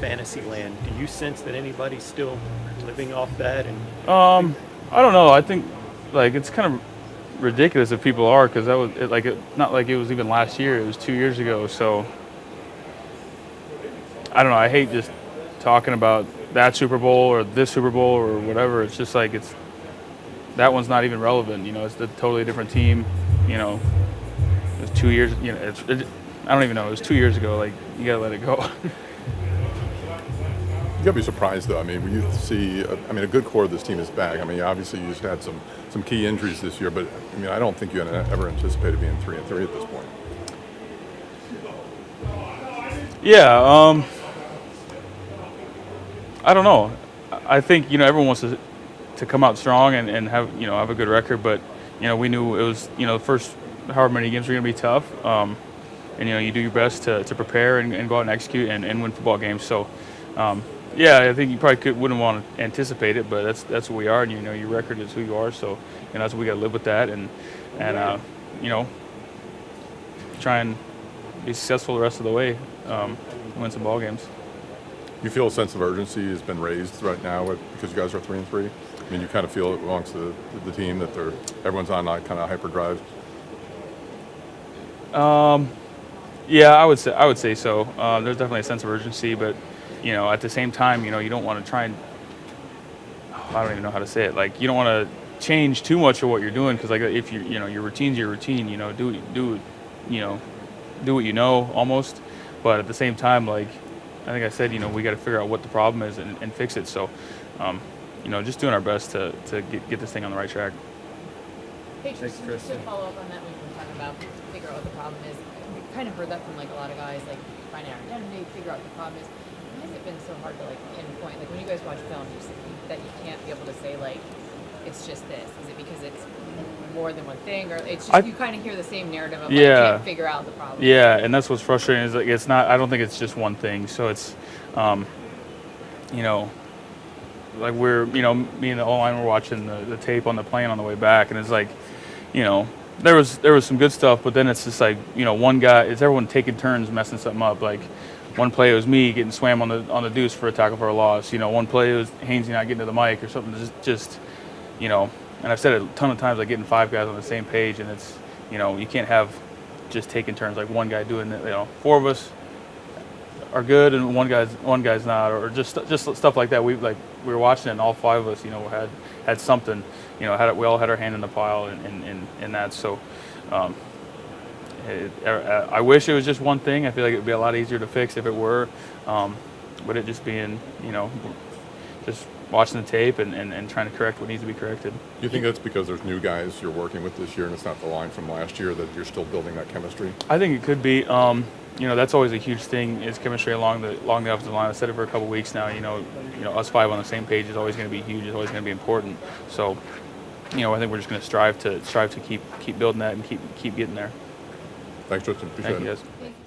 fantasy land. Do you sense that anybody's still living off that? And I don't know. I think like it's kind of ridiculous if people are because that was it, like not like it was even last year. It was 2 years ago. So I don't know. I hate just talking about that Super Bowl or this Super Bowl or whatever. It's just like it's that one's not even relevant. It's a totally different team. You know, it was 2 years. I don't even know. It was 2 years ago. Like you gotta let it go. You got to be surprised, though. I mean, when you see, a good core of this team is back. I mean, obviously you just had some key injuries this year, but I mean, I don't think you ever anticipated being 3-3 at this point. Yeah. I don't know. I think everyone wants to come out strong and have a good record, but we knew it was the first however many games were going to be tough. And you do your best to prepare and go out and execute and win football games. So. Yeah, I think you probably wouldn't want to anticipate it, but that's who we are, and your record is who you are, so that's what we got to live with that, and try and be successful the rest of the way, win some ball games. You feel a sense of urgency has been raised right now because you guys are 3-3. I mean, you kind of feel it amongst the team that everyone's on like kind of hyperdrive. Yeah, I would say so. There's definitely a sense of urgency, but. At the same time, you don't want to try and I don't even know how to say it. Like, you don't want to change too much of what you're doing because, like, if your routine's your routine, do what you know almost. But at the same time, like I think I said, we got to figure out what the problem is and fix it. So, just doing our best to get this thing on the right track. Hey, Tristan, just to follow up on that, when we're talking about figure out what the problem is, we kind of heard that from like a lot of guys, like find out identity, figure out what the problem is. Why has it been so hard to like pinpoint? Like when you guys watch film, that you can't be able to say like it's just this. Is it because it's more than one thing, or it's just you kind of hear the same narrative of like you can't figure out the problem? Yeah, and that's what's frustrating is like it's not. I don't think it's just one thing. So it's, like we're me and the O-line were watching the tape on the plane on the way back, and it's like, there was some good stuff, but then it's just like one guy. It's everyone taking turns messing something up. Like one play it was me getting swam on the deuce for a tackle for a loss. One play it was Hainsey not getting to the mic or something. Just and I've said it a ton of times, like getting five guys on the same page, and it's you can't have just taking turns like one guy doing it. Four of us are good and one guy's not, or just stuff like that. We were watching it, and all five of us had something. We all had our hand in the pile in that. So I wish it was just one thing. I feel like it would be a lot easier to fix if it were, but it just being just watching the tape and trying to correct what needs to be corrected. Do you think that's because there's new guys you're working with this year and it's not the line from last year, that you're still building that chemistry? I think it could be. That's always a huge thing is chemistry along the offensive line. I said it for a couple of weeks now. Us five on the same page is always going to be huge. It's always going to be important. So, I think we're just going to strive to keep building that and keep getting there. Thanks, Tristan. Appreciate Thank you, it. guys. Thank you.